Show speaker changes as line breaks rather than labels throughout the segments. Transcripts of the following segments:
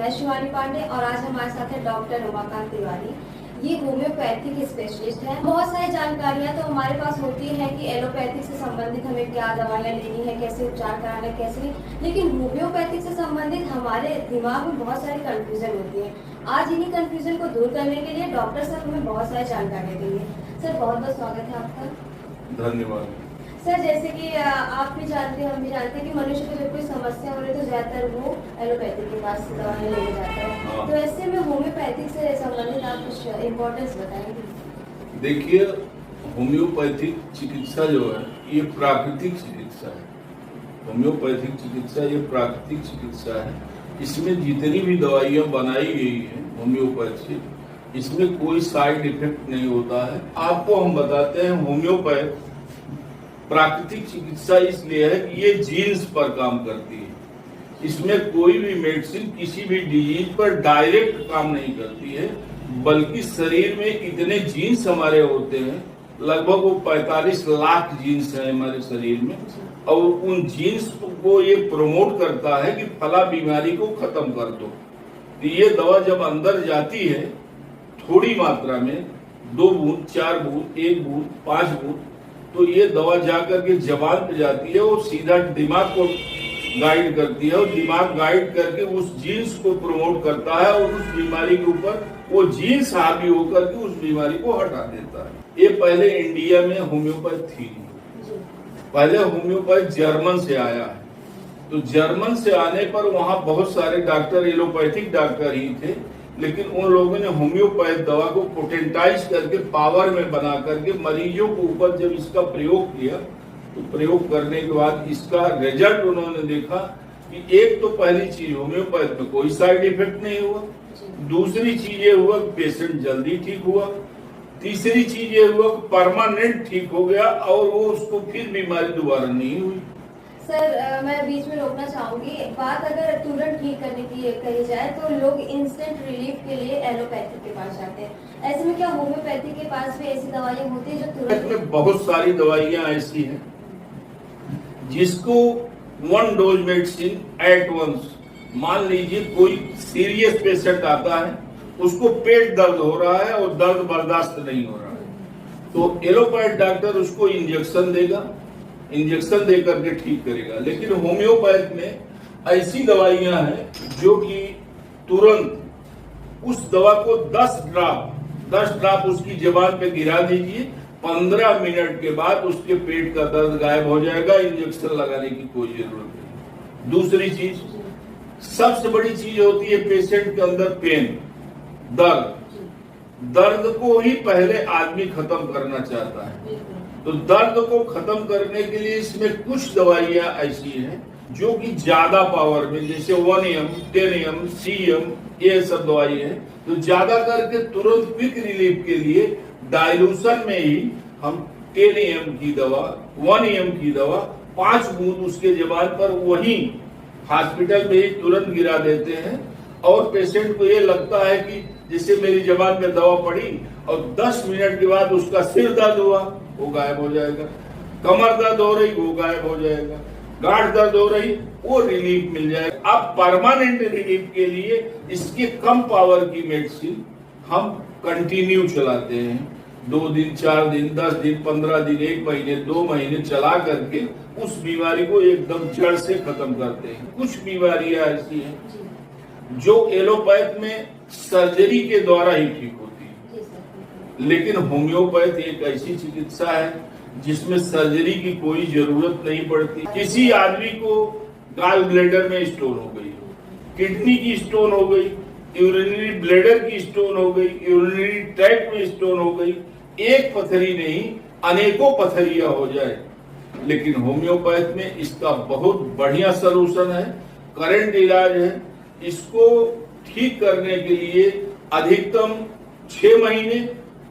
मैं शिवानी पांडे और आज हमारे साथ है डॉक्टर उमाकांत तिवारी। ये होम्योपैथिक स्पेशलिस्ट है। बहुत सारी जानकारियां तो हमारे पास होती है कि एलोपैथिक से संबंधित हमें क्या दवाइयां लेनी है, कैसे उपचार कराना है, कैसे नहीं, लेकिन होम्योपैथिक से संबंधित हमारे दिमाग में बहुत सारी कंफ्यूजन होती है। आज इन्हीं कंफ्यूजन को दूर करने के लिए डॉक्टर साहब हमें बहुत सारी जानकारियां देंगे। सर बहुत बहुत स्वागत है आपका।
धन्यवाद।
सर जैसे कि आप भी जानते हैं, हम भी जानते हैं कि मनुष्य को जब कोई समस्या हो रही है तो ज्यादातर वो एलोपैथिक के पास दवाइयां लेके जाता है। तो ऐसे में होम्योपैथिक से संबंधित आप कुछ इम्पोर्टेंस बताएंगे?
देखिए, होम्योपैथिक चिकित्सा जो है ये प्राकृतिक चिकित्सा है। होम्योपैथिक चिकित्सा ये प्राकृतिक चिकित्सा है। इसमें जितनी भी दवाइयां बनाई गई है होम्योपैथी, इसमें कोई साइड इफेक्ट नहीं होता है। आपको हम बताते हैं होम्योपैथ प्राकृतिक चिकित्सा इसलिए है कि ये जीन्स पर काम करती है। इसमें कोई भी मेडिसिन किसी भी डिजीज पर डायरेक्ट काम नहीं करती है, बल्कि शरीर में इतने जीन्स हमारे होते हैं, लगभग वो 45 लाख जीन्स हैं हमारे शरीर में, और उन जीन्स को ये प्रमोट करता है कि फला बीमारी को खत्म कर दो। तो ये दवा जब अंदर जाती है थोड़ी मात्रा में, 2 बूंद, 4 बूंद, 1 बूंद, 5 बूंद, तो ये दवा जाकर के जबान पे जाती है और सीधा दिमाग को गाइड करती है, और दिमाग गाइड करके उस जीन्स को प्रमोट करता है और उस बीमारी के ऊपर वो जीन्स हावी होकर के उस बीमारी को हटा देता है। ये पहले इंडिया में होम्योपैथ थी। पहले होम्योपैथ जर्मन से आया है। तो जर्मन से आने पर वहाँ बहुत सारे डॉक्टर एलोपैथिक डॉक्टर ही थे, लेकिन उन लोगों ने होम्योपैथ दवा को पोटेंटाइज करके पावर में बना करके मरीजों के ऊपर जब इसका प्रयोग किया, तो प्रयोग करने के बाद इसका रिजल्ट उन्होंने देखा कि एक तो पहली चीज होम्योपैथ में कोई साइड इफेक्ट नहीं हुआ, दूसरी चीज ये हुआ पेशेंट जल्दी ठीक हुआ, तीसरी चीज ये हुआ परमानेंट ठीक हो गया और वो उसको फिर बीमारी दोबारा नहीं हुई।
सर मैं बीच में रोकना चाहूंगी। बात अगर तुरंत ठीक करने की कही जाए तो लोग इंस्टेंट रिलीफ के लिए एलोपैथिक के पास जाते हैं। ऐसे में क्या होम्योपैथी के पास भी ऐसी दवाइयां होती है जो तुरंत?
में बहुत सारी दवाइयां ऐसी हैं जिसको 1 डोज मेडिसिन एट वंस, मान लीजिए कोई सीरियस पेशेंट आता है, उसको पेट दर्द हो रहा है और दर्द बर्दाश्त नहीं हो रहा है, तो एलोपैथ डॉक्टर उसको इंजेक्शन देगा, इंजेक्शन दे करके ठीक करेगा। लेकिन होम्योपैथ में ऐसी दवाइयां हैं जो कि तुरंत उस दवा को 10 ड्रॉप उसकी जबान पे गिरा दीजिए, 15 मिनट के बाद उसके पेट का दर्द गायब हो जाएगा, इंजेक्शन लगाने की कोई जरूरत नहीं। दूसरी चीज, सबसे बड़ी चीज होती है पेशेंट के अंदर पेन, दर्द को ही पहले आदमी खत्म करना चाहता है। तो दर्द को खत्म करने के लिए इसमें कुछ दवाइयां ऐसी हैं जो कि ज्यादा पावर में, जैसे 1M, 10M, CM, ये सब दवाई है। तो ज्यादा करके तुरंत क्विक रिलीफ के लिए डाइल्यूशन में ही हम 10M की दवा, 1M की दवा 5 बूंद उसके जबान पर वही हॉस्पिटल में ही तुरंत गिरा देते हैं, और पेशेंट को ये लगता है कि जैसे मेरी जबान में दवा पड़ी और 10 मिनट के बाद उसका सिर दर्द हुआ, वो गायब हो जाएगा, कमर दर्द हो रही वो गायब हो जाएगा, गांठ दर्द हो रही वो रिलीफ मिल जाएगा। अब परमानेंट रिलीफ के लिए इसके कम पावर की मेडिसिन हम कंटिन्यू चलाते हैं, 2 दिन, 4 दिन, 10 दिन, 15 दिन, 1 महीने, 2 महीने चला करके उस बीमारी को एकदम जड़ से खत्म करते हैं। कुछ बीमारियां ऐसी हैं जो एलोपैथ में सर्जरी के द्वारा ही ठीक होती है, लेकिन होम्योपैथ एक ऐसी चिकित्सा है जिसमें सर्जरी की कोई जरूरत नहीं पड़ती। किसी आदमी को गॉल ब्लैडर में स्टोन हो गई, किडनी की स्टोन हो गई, यूरिनरी ब्लैडर की स्टोन हो गई, यूरिनरी ट्रैक्ट में स्टोन हो गई, एक पथरी नहीं अनेकों पथरियां हो जाए, लेकिन होम्योपैथ में इसका बहुत बढ़िया सलूशन है, करंट इलाज है। इसको ठीक करने के लिए अधिकतम 6 महीने,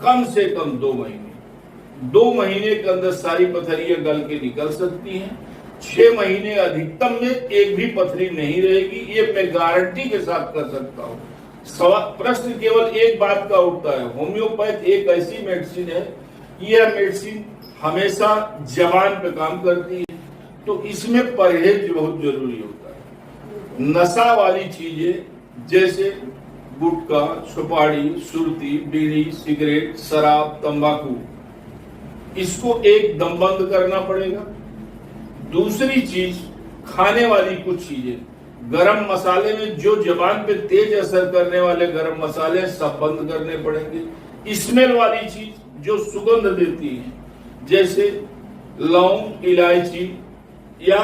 कम से कम 2 महीने, 2 महीने के अंदर सारी पथरियां गल के निकल सकती हैं। 6 महीने अधिकतम में एक भी पथरी नहीं रहेगी, ये मैं गारंटी के साथ कर सकता हूँ। प्रश्न केवल एक बात का उठता है, होम्योपैथ एक ऐसी मेडिसिन है, यह मेडिसिन हमेशा जबान पे काम करती है, तो इसमें परहेज बहुत जरूरी होता है। नशा वाली चीजें जैसे गुटखा, सुपारी, सुरती, बीड़ी, सिगरेट, शराब, तंबाकू, इसको एकदम बंद करना पड़ेगा। दूसरी चीज, खाने वाली कुछ चीजें, गरम मसाले में जो जबान पे तेज असर करने वाले गरम मसाले सब बंद करने पड़ेंगे। स्मेल वाली चीज जो सुगंध देती है, जैसे लौंग, इलायची या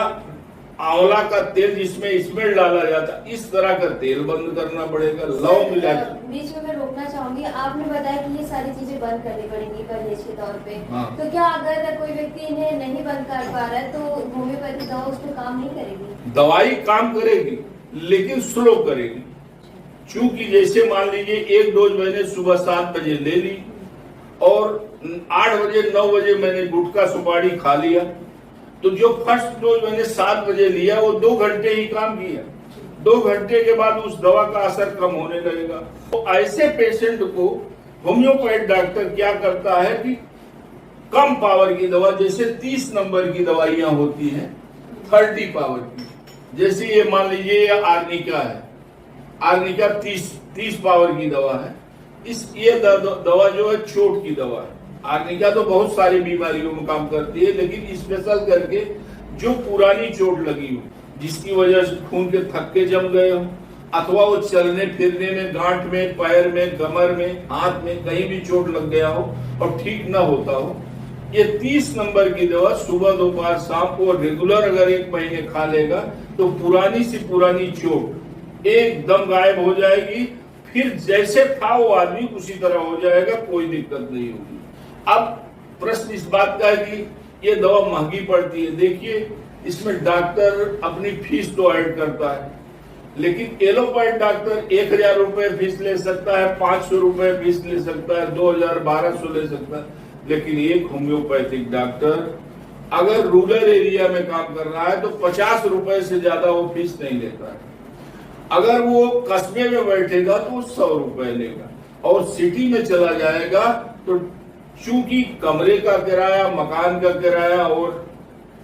आंवला का तेल जिसमें स्मेल डाला जाता है, इस तरह का तेल बंद करना पड़ेगा। लौंग, इलायची।
बीच में मैं रोकना चाहूंगी, आपने बताया कि ये सारी चीजें बंद करनी पड़ेंगी परहेज के तौर पे।
हाँ।
तो क्या अगर कोई व्यक्ति इन्हें नहीं बंद कर पा रहा है तो होम्योपैथी दवा उस पर काम नहीं करेगी?
दवाई काम करेगी लेकिन स्लो करेगी। चूंकि जैसे मान लीजिए एक डोज मैंने सुबह 7 बजे ले ली और 8 बजे 9 बजे मैंने गुटखा सुपारी खा लिया, तो जो फर्स्ट डोज मैंने 7 बजे लिया वो 2 घंटे ही काम किया। 2 घंटे के बाद उस दवा का असर कम होने लगेगा। तो ऐसे पेशेंट को होम्योपैथ डॉक्टर क्या करता है कि कम पावर की दवा, जैसे 30 नंबर की दवाइयां होती हैं, 30 पावर की, जैसे ये मान लीजिए ये आर्निका है, आर्निका 30 पावर की दवा है। ये दवा जो है चोट की दवा है। आर्निका तो बहुत सारी बीमारियों में काम करती है, लेकिन स्पेशल करके जो पुरानी चोट लगी हो, जिसकी वजह से खून के थक्के जम गए हो, अथवा वो चलने फिरने में, गांठ में, पैर में, कमर में, हाथ में कहीं भी चोट लग गया हो और ठीक ना होता हो, ये 30 नंबर की दवा सुबह दोपहर शाम को रेगुलर अगर 1 महीने खा लेगा तो पुरानी सी पुरानी चोट एकदम गायब हो जाएगी। फिर जैसे था वो आदमी उसी तरह हो जाएगा, कोई दिक्कत नहीं होगी। अब प्रश्न इस बात का है कि ये दवा महंगी पड़ती है। देखिए, इसमें डॉक्टर अपनी फीस तो ऐड करता है, लेकिन एलोपैथ डॉक्टर 1000 रुपए फीस ले सकता है, 500 रुपए फीस ले सकता है, 2000, 1200 ले सकता है। लेकिन एक होम्योपैथिक डॉक्टर अगर रूरल एरिया में काम कर रहा है तो 50 रुपए से ज्यादा वो फीस नहीं लेता है। अगर वो कस्बे में बैठेगा तो वो 100 रुपए लेगा, और सिटी में चला जाएगा तो चूंकि कमरे का किराया, मकान का किराया और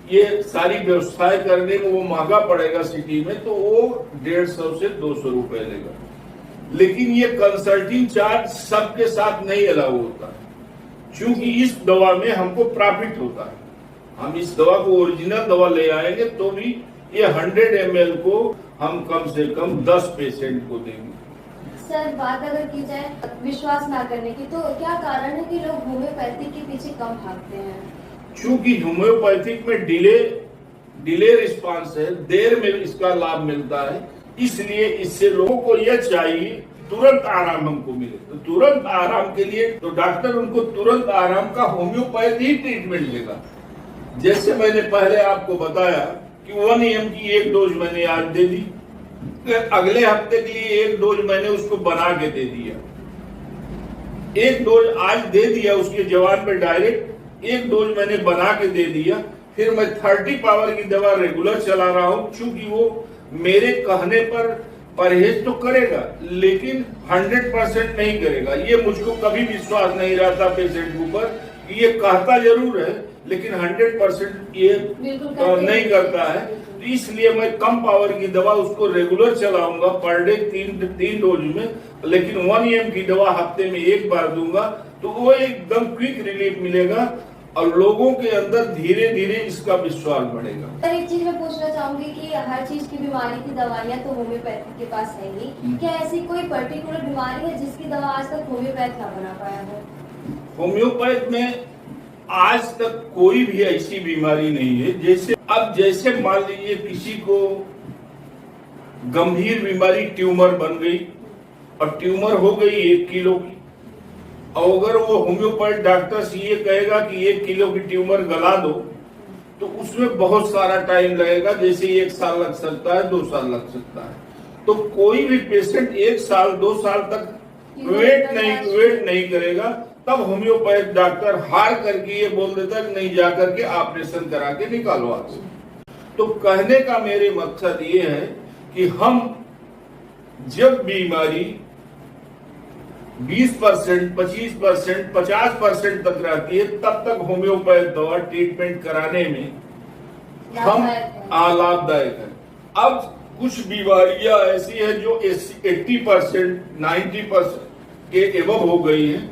ये सारी व्यवस्थाएं करने में वो महंगा पड़ेगा सिटी में, तो वो 150 से 200 रुपए लेगा। लेकिन ये कंसल्टिंग चार्ज सबके साथ नहीं अलाउ होता है, क्योंकि इस दवा में हमको प्रॉफिट होता है। हम इस दवा को ओरिजिनल दवा ले आएंगे तो भी ये 100 ml को हम कम से कम 10 पेशेंट को देंगे।
सर, बात अगर की जाए विश्वास ना करने की, तो क्या कारण है कि लोग होम्योपैथी के पीछे कम भागते हैं?
क्योंकि होम्योपैथिक में डिले रिस्पांस है, देर में इसका लाभ मिलता है, इसलिए इससे लोगों को यह चाहिए तुरंत आराम हमको मिले। तो तुरंत आराम के लिए तो डॉक्टर उनको तुरंत आराम का होम्योपैथी ट्रीटमेंट देगा। जैसे मैंने पहले आपको बताया कि 1 AM की 1 डोज मैंने आज दे दी, अगले हफ्ते के लिए 1 डोज मैंने उसको बना के दे दिया। 1 डोज आज दे दिया उसके जवान पे डायरेक्ट, 1 डोज मैंने बना के दे दिया। फिर मैं 30 पावर की दवा रेगुलर चला रहा हूं, क्योंकि वो मेरे कहने पर परहेज तो करेगा लेकिन 100% नहीं करेगा। ये मुझको कभी विश्वास नहीं रहता पेशेंट के ऊपर कि ये कहता जरूर है लेकिन 100% ये नहीं करता है। तो इसलिए मैं कम पावर की दवा उसको रेगुलर चलाऊंगा, पर डे 3 डोज में, लेकिन 1 AM की दवा हफ्ते में 1 बार दूंगा, तो वो एकदम क्विक रिलीफ मिलेगा और लोगों के अंदर धीरे धीरे इसका विश्वास बढ़ेगा।
सर, एक चीज मैं पूछना चाहूंगी कि हर चीज की बीमारी की दवाइयाँ तो होम्योपैथी के पास है ही, क्या ऐसी कोई पर्टिकुलर बीमारी है जिसकी दवा आज तक होम्योपैथ ना बना पाया हो?
होम्योपैथ में आज तक कोई भी ऐसी बीमारी नहीं है। जैसे मान लीजिए किसी को गंभीर बीमारी ट्यूमर बन गई और ट्यूमर हो गई 1 किलो की, और अगर वो होम्योपैथ डॉक्टर से ये कहेगा कि 1 किलो की ट्यूमर गला दो, तो उसमें बहुत सारा टाइम लगेगा, जैसे 1 साल लग सकता है, 2 साल लग सकता है। तो कोई भी पेशेंट 1 साल 2 साल तक वेट नहीं करेगा, तब होम्योपैथ डॉक्टर हार करके ये बोल देता है कि नहीं, जाकर के ऑपरेशन करा के निकालवा दो। तो कहने का मेरे मकसद ये है कि हम जब बीमारी 20%, 25%, 50% तक रहती है, तब तक होम्योपैथ दवा ट्रीटमेंट कराने में हम लाभदायक है। अब कुछ बीमारियां ऐसी हैं जो 80%, 90% के एवं हो गई हैं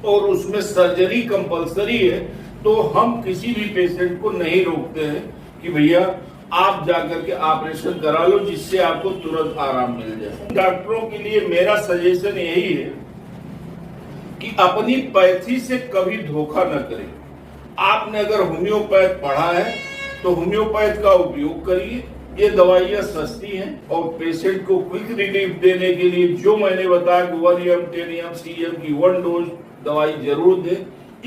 और उसमें सर्जरी कंपलसरी है, तो हम किसी भी पेशेंट को नहीं रोकते हैं कि भैया आप जाकर के ऑपरेशन करा लो जिससे आपको तुरंत आराम मिल जाए। डॉक्टरों के लिए मेरा सजेशन यही है कि अपनी पैथी से कभी धोखा न करें। आपने अगर होम्योपैथ पढ़ा है तो होम्योपैथ का उपयोग करिए। ये दवाइयां सस्ती हैं और पेशेंट को क्विक रिलीफ देने के लिए जो मैंने बताया 1M, 10M, CM की 1 डोज दवाई जरूर दें।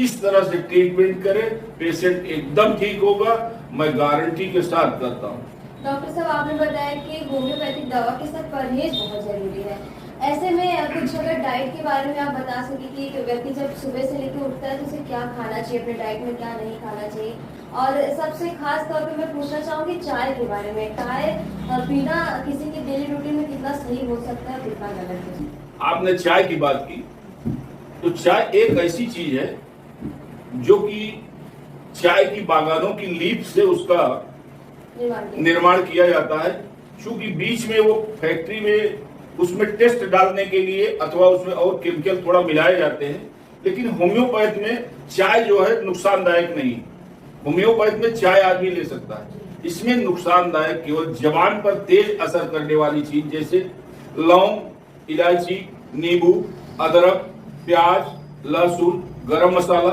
इस तरह से ट्रीटमेंट करें, पेशेंट एकदम ठीक होगा, मैं गारंटी के साथ करता हूँ।
डॉक्टर साहब, आपने बताया कि होम्योपैथिक दवा के साथ परहेज बहुत जरूरी है। ऐसे में कुछ अगर डाइट के बारे में आप बता सके कि एक व्यक्ति जब सुबह से लेकर उठता है तो उसे क्या खाना चाहिए, अपने डाइट में क्या नहीं खाना चाहिए, और सबसे खास तौर पे मैं पूछना चाहूंगी चाय के बारे में। चाय पीना किसी के डेली रूटीन में कितना सही हो सकता है, कितना गलत है? आपने
चाय की बात की, तो चाय एक ऐसी चीज है जो कि चाय की बागानों की लीफ से उसका निर्माण किया जाता है। क्योंकि बीच में वो फैक्ट्री में उसमें टेस्ट डालने के लिए अथवा उसमें और केमिकल थोड़ा मिलाए जाते हैं, लेकिन होम्योपैथ में चाय जो है नुकसानदायक नहीं। होम्योपैथ में चाय आदमी ले सकता है, इसमें नुकसानदायक केवल जबान पर तेज असर करने वाली चीज जैसे लौंग, इलायची, नींबू, अदरक, प्याज, लहसुन, गरम मसाला,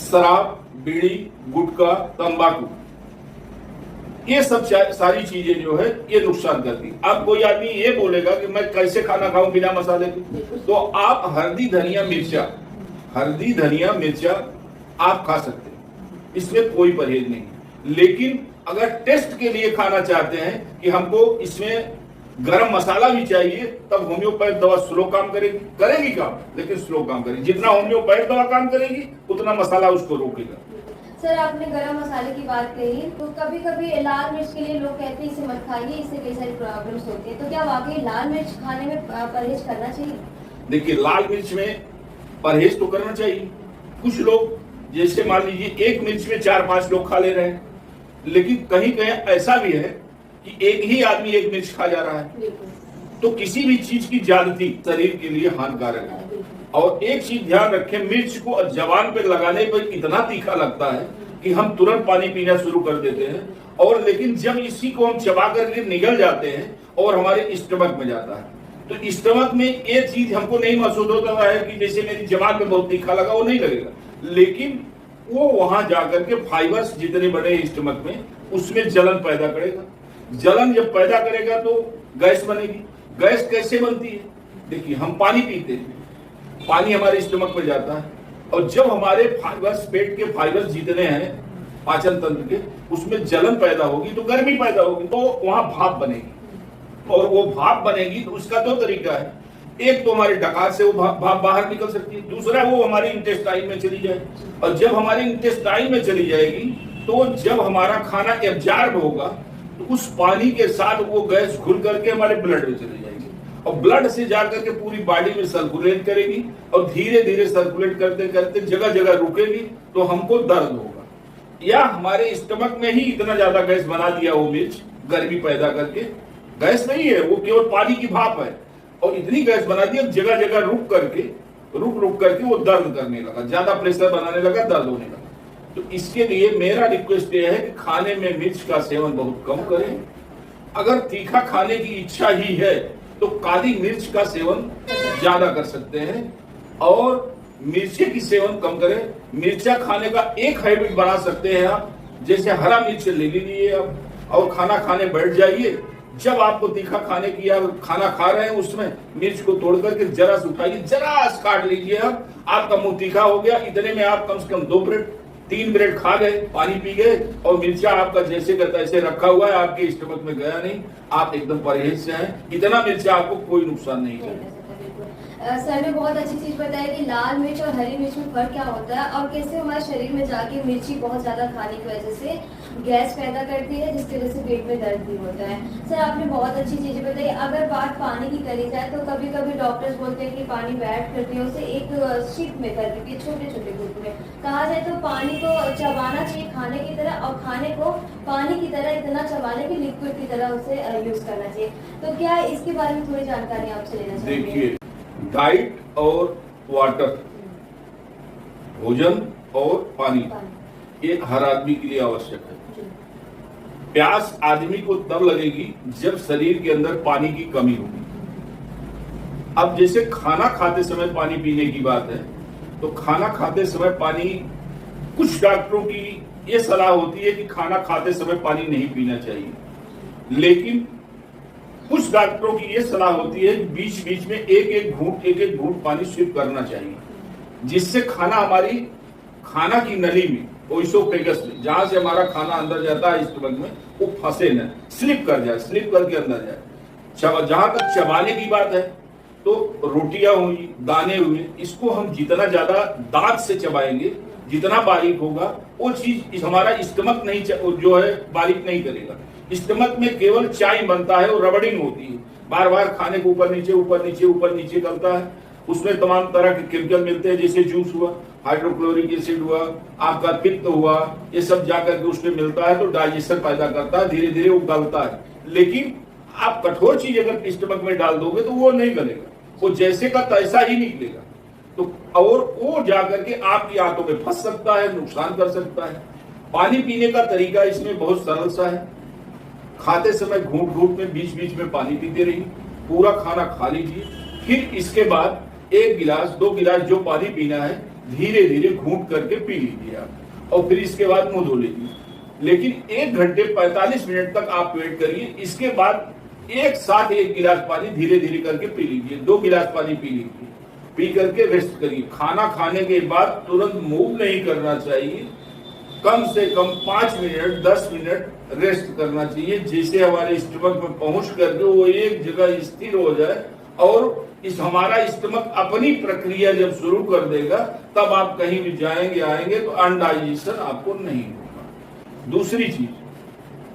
शराब, बीड़ी, गुटखा, तंबाकू, ये सब सारी चीजें जो है ये नुकसान करती। अब कोई आदमी ये बोलेगा कि मैं कैसे खाना खाऊं बिना मसाले के, तो आप हल्दी धनिया मिर्चा आप खा सकते हैं, इसमें कोई परहेज नहीं। लेकिन अगर टेस्ट के लिए खाना चाहते हैं कि हमको इसमें गरम मसाला भी चाहिए, तब होम्योपैथ दवा स्लो काम करेगी काम, लेकिन स्लो काम करेगी। जितना होम्योपैथ दवा काम करेगी उतना मसाला उसको रोकेगा।
सर, आपने गरम मसाले की बात कही, तो कभी कभी लाल मिर्च के लिए लोग कहते हैं इसे मत खाइए, इससे कई सारी प्रॉब्लम्स होती है, तो क्या वाकई लाल मिर्च खाने में परहेज करना चाहिए?
देखिए, लाल मिर्च में परहेज तो करना चाहिए। कुछ लोग जैसे मान लीजिए एक मिर्च में 4-5 लोग खा ले रहे हैं, लेकिन कहीं कहीं ऐसा भी है कि एक ही आदमी एक मिर्च खा जा रहा है, तो किसी भी चीज की ज्यादती शरीर के लिए हानिकारक है। और एक चीज ध्यान रखें, मिर्च को जबान पे लगाने पर इतना तीखा लगता है कि हम तुरंत पानी पीना शुरू कर देते हैं, और लेकिन जब इसी को हम चबा करके निगल जाते हैं और हमारे स्टमक में जाता है, तो स्टमक में ये चीज हमको नहीं महसूस होता है कि जैसे मेरी जबान पे बहुत तीखा लगा, वो नहीं लगेगा, लेकिन वो वहां जाकर के फाइबर्स जितने बड़े स्टमक में उसमें जलन पैदा करेगा। जलन जब पैदा करेगा तो गैस बनेगी। गैस कैसे बनती है? देखिए, हम पानी पीते हैं, पानी हमारे स्टमक में जाता है, और जब हमारे फाइबर्स, पेट के फाइबर्स जितने हैं पाचन तंत्र के, उसमें जलन पैदा होगी तो गर्मी पैदा होगी, तो वहां भाप बनेगी, और वो भाप बनेगी तो उसका 2 तरीका है। एक तो हमारे डकार से वो भाप बाहर निकल सकती है, दूसरा वो हमारे इंटेस्टाइन में चली जाए, और जब हमारे इंटेस्टाइन में चली जाएगी तो जब हमारा खाना एब्जॉर्ब होगा तो उस पानी के साथ वो गैस घुल करके हमारे ब्लड में चली जाएगी, और ब्लड से जाकर के पूरी बॉडी में सर्कुलेट करेगी, और धीरे धीरे सर्कुलेट करते करते जगह जगह रुकेगी, तो हमको दर्द होगा। या हमारे स्टमक में ही इतना ज्यादा गैस बना दिया वो मिर्च, गर्मी पैदा करके, गैस नहीं है वो, केवल पानी की भाप है, और इतनी गैस बना दी जगह जगह रुक करके वो दर्द करने लगा, ज्यादा प्रेशर बनाने लगा, दर्द होने लगा। तो इसके लिए मेरा रिक्वेस्ट ये है कि खाने में मिर्च का सेवन बहुत कम करें। अगर तीखा खाने की इच्छा ही है तो काली मिर्च का सेवन ज्यादा कर सकते हैं, और मिर्ची की सेवन कम करें। मिर्चा खाने का एक हैबिट बना सकते हैं आप, जैसे हरा मिर्च ले लीजिए आप, और खाना खाने बैठ जाइए। जब आपको तीखा खाने की या खाना खा रहे हैं उसमें मिर्च को तोड़ करके जरा से उठाइए, जरा से काट लीजिए आप, आपका मुंह तीखा हो गया। इतने में आप कम से कम 2 ब्रेड 3 ब्रेड खा गए, पानी पी गए, और मिर्चा आपका जैसे का तैसे रखा हुआ है, आपके स्टमक में गया नहीं, आप एकदम परहेज से हैं। इतना मिर्चा आपको कोई नुकसान नहीं करेगा।
सर ने बहुत अच्छी चीज बताई कि लाल मिर्च और हरी मिर्च में फर्क क्या होता है और कैसे हमारे शरीर में जाके मिर्ची बहुत ज्यादा खाने की वजह से गैस पैदा करती है, जिसकी वजह से पेट में दर्द भी होता है। सर आपने बहुत अच्छी चीजें बताई। अगर बात पानी की करी जाए तो कभी कभी डॉक्टर्स बोलते हैं कि पानी बैठ करके उसे एक शीट में कर करके छोटे छोटे ग्रुप में कहा जाए तो पानी को चबाना चाहिए खाने की तरह, और खाने को पानी की तरह इतना चबाने की लिक्विड की तरह उसे यूज करना चाहिए। तो क्या इसके बारे में थोड़ी जानकारी आपसे लेना चाहिए?
देखिए, डाइट और वाटर, भोजन और पानी, ये हर आदमी के लिए आवश्यक है। प्यास आदमी को तब लगेगी जब शरीर के अंदर पानी की कमी होगी। अब जैसे खाना खाते समय पानी पीने की बात है, तो खाना खाते समय पानी, कुछ डॉक्टरों की ये सलाह होती है कि खाना खाते समय पानी नहीं पीना चाहिए, लेकिन कुछ डॉक्टरों की ये सलाह होती है कि बीच बीच में एक एक घूंट पानी सिप करना चाहिए, जिससे खाना हमारी खाना की नली में, ओइसोफेगस में, जहां से हमारा खाना अंदर जाता है स्टमक में, वो फंसे न, स्लिप कर जाए, स्लिप करके अंदर जाए। जहां तक चबाने की बात है, तो रोटियां हुई, दाने हुए, इसको हम जितना ज्यादा दांत से चबाएंगे, जितना बारीक होगा, वो चीज हमारा स्टमक नहीं जो है बारीक नहीं करेगा। स्टमक में केवल चाय बनता है और रबड़िंग होती है, बार बार खाने को ऊपर नीचे करता है। उसमें तमाम तरह के केमिकल मिलते हैं, जैसे जूस हुआ, हाइड्रोक्लोरिक एसिड हुआ, आपका पित्त हुआ, ये सब जाकर के उसमें मिलता है, तो डाइजेशन पैदा करता है, धीरे धीरे वो गलता है। लेकिन आप कठोर चीज अगर स्टमक में डाल दोगे तो वो नहीं गलेगा, वो जैसे का तैसा ही निकलेगा। तो और वो जाकर के आपकी आंतों में फंस सकता है, नुकसान कर सकता है। पानी पीने का तरीका इसमें बहुत सरल सा है। खाते समय घूंट घूंट में बीच बीच में पानी पीते रहिए, पूरा खाना खा लीजिए, फिर इसके बाद 1 गिलास 2 गिलास जो पानी पीना है धीरे धीरे घूंट करके पी लीजिए आप, और फिर इसके बाद मुंह धो लीजिए। लेकिन 1 घंटे 45 मिनट तक आप वेट करिए। इसके बाद एक साथ 1 गिलास पानी धीरे धीरे करके पी लीजिए, 2 गिलास पानी पी लीजिए, पी करके रेस्ट करिए। खाना खाने के बाद तुरंत मूव नहीं करना चाहिए, कम से कम 5 मिनट 10 मिनट रेस्ट करना चाहिए, जिससे हमारे स्टमक में पहुंच करके वो एक जगह स्थिर हो जाए, और इस हमारा स्टमक अपनी प्रक्रिया जब शुरू कर देगा, तब आप कहीं भी जाएंगे आएंगे तो अनडाइजेशन आपको नहीं होगा। दूसरी चीज,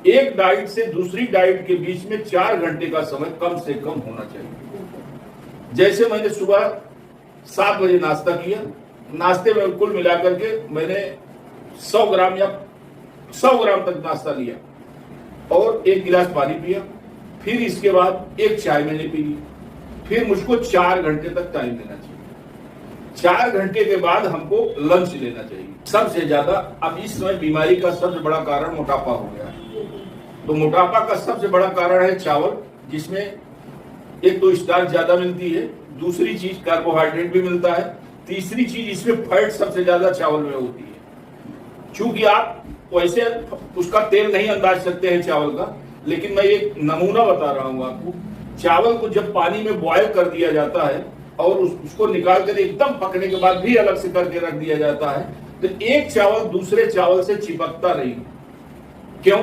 एक डाइट से दूसरी डाइट के बीच में 4 घंटे का समय कम से कम होना चाहिए। जैसे मैंने सुबह 7 बजे नाश्ता किया, नाश्ते में कुल मिलाकर के मैंने 100 ग्राम या 100 ग्राम तक नाश्ता लिया और 1 गिलास पानी पिया, फिर इसके बाद 1 चाय मैंने पी ली, फिर मुझको 4 घंटे तक टाइम लेना चाहिए। 4 घंटे के बाद हमको लंच लेना चाहिए। सबसे ज्यादा अब इस समय बीमारी का सबसे बड़ा कारण मोटापा हो गया है, तो मोटापा का सबसे बड़ा कारण है चावल, जिसमें एक तो स्टार्च ज्यादा मिलती है, दूसरी चीज कार्बोहाइड्रेट भी मिलता है, तीसरी चीज इसमें फैट सबसे ज्यादा चावल में होती है। चूंकि आप वैसे उसका तेल नहीं अंदाज सकते हैं चावल का, लेकिन मैं एक नमूना बता रहा हूं आपको। चावल को जब पानी में बॉयल कर दिया जाता है और उसको निकाल कर एकदम पकने के बाद भी अलग से करके रख दिया जाता है, तो एक चावल दूसरे चावल से चिपकता नहीं। क्यों?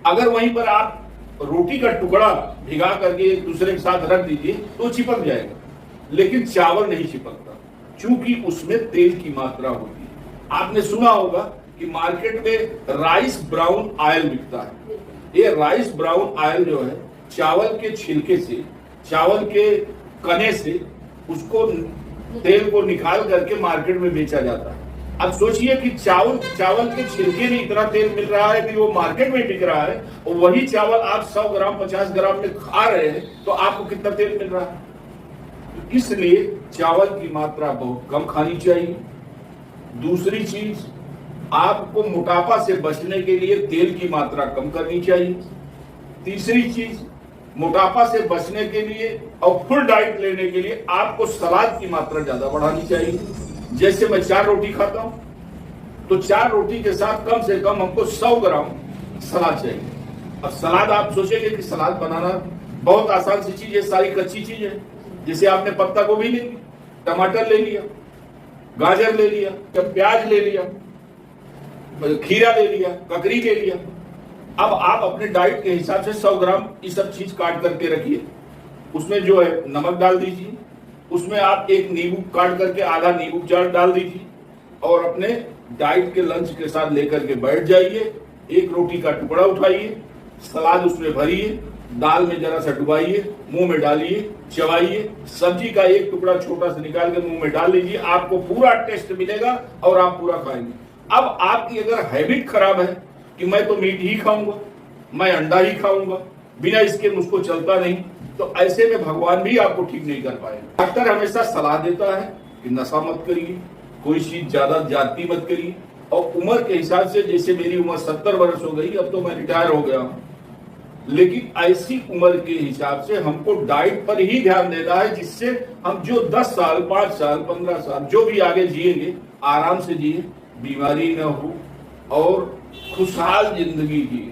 अगर वहीं पर आप रोटी का टुकड़ा भिगा करके एक दूसरे के साथ रख दीजिए तो चिपक जाएगा, लेकिन चावल नहीं चिपकता, चूंकि उसमें तेल की मात्रा होती है। आपने सुना होगा कि मार्केट में राइस ब्राउन ऑयल बिकता है। ये राइस ब्राउन ऑयल जो है, चावल के छिलके से, चावल के कने से उसको तेल को निकाल करके मार्केट में बेचा जाता है। अब सोचिए कि चावल के छिलके में इतना तेल मिल रहा है कि वो मार्केट में बिक रहा है, और वही चावल आप 100 ग्राम 50 ग्राम में खा रहे हैं, तो आपको कितना तेल मिल रहा है? इसलिए चावल की मात्रा बहुत कम खानी चाहिए। दूसरी चीज, आपको मोटापा से बचने के लिए तेल की मात्रा कम करनी चाहिए। तीसरी चीज, मोटापा से बचने के लिए और फुल डाइट लेने के लिए आपको सलाद की मात्रा ज्यादा बढ़ानी चाहिए। जैसे मैं 4 रोटी खाता हूं, तो 4 रोटी के साथ कम से कम हमको 100 ग्राम सलाद चाहिए। अब सलाद आप सोचेंगे कि सलाद बनाना बहुत आसान सी चीज है, सारी कच्ची चीज है। जैसे आपने पत्ता गोभी ले ली, टमाटर ले लिया, गाजर ले लिया, प्याज ले लिया, खीरा ले लिया, ककड़ी ले लिया। अब आप अपने डाइट के हिसाब से 100 ग्राम ये सब चीज काट करके रखिए। उसमें जो है नमक डाल दीजिए, उसमें आप एक नींबू काट करके आधा नींबू डाल दीजिए और अपने डाइट के लंच के साथ लेकर के बैठ जाइए। एक रोटी का टुकड़ा उठाइए, सलाद उसमें भरिए, दाल में जरा सा डुबाइए, मुंह में डालिए, चबाइए, सब्जी का एक टुकड़ा छोटा सा निकाल के मुंह में डाल लीजिए। आपको पूरा टेस्ट मिलेगा और आप पूरा खाएंगे। अब आपकी अगर हैबिट खराब है कि मैं तो मीट ही खाऊंगा, मैं अंडा ही खाऊंगा, बिना इसके मुझको चलता नहीं, तो ऐसे में भगवान भी आपको ठीक नहीं कर पाएगा। डॉक्टर हमेशा सलाह देता है कि नशा मत करिए, कोई चीज ज्यादा जाती मत करिए, और उम्र के हिसाब से, जैसे मेरी उम्र 70 वर्ष हो गई, अब तो मैं रिटायर हो गया हूं, लेकिन ऐसी उम्र के हिसाब से हमको डाइट पर ही ध्यान देना है, जिससे हम जो 10 साल 5 साल 15 साल जो भी आगे जिएंगे, आराम से जिए, बीमारी न हो और खुशहाल जिंदगी जिए।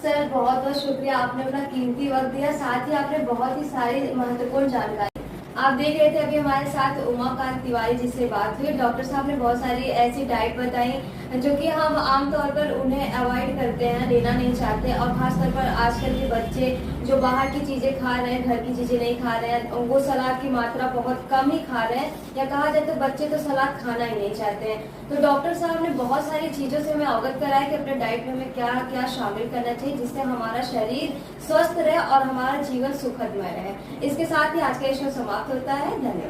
सर बहुत बहुत शुक्रिया, आपने अपना कीमती वक्त दिया, साथ ही आपने बहुत ही सारी महत्वपूर्ण जानकारी। आप देख रहे थे अभी हमारे साथ उमाकांत तिवारी जिससे बात हुई। डॉक्टर साहब ने बहुत सारी ऐसी डाइट बताई जो कि हम आमतौर पर उन्हें अवॉइड करते हैं, लेना नहीं चाहते, और खासतौर पर आजकल के बच्चे जो बाहर की चीजें खा रहे हैं, घर की चीजें नहीं खा रहे हैं, वो सलाद की मात्रा बहुत कम ही खा रहे हैं, या कहा जाए तो बच्चे तो सलाद खाना ही नहीं चाहते हैं। तो डॉक्टर साहब ने बहुत सारी चीजों से हमें अवगत कराया कि अपने डाइट में हमें क्या क्या शामिल करना चाहिए, जिससे हमारा शरीर स्वस्थ रहे और हमारा जीवन सुखदमय रहे। इसके साथ ही आज का शो समाप्त होता है। धन्यवाद।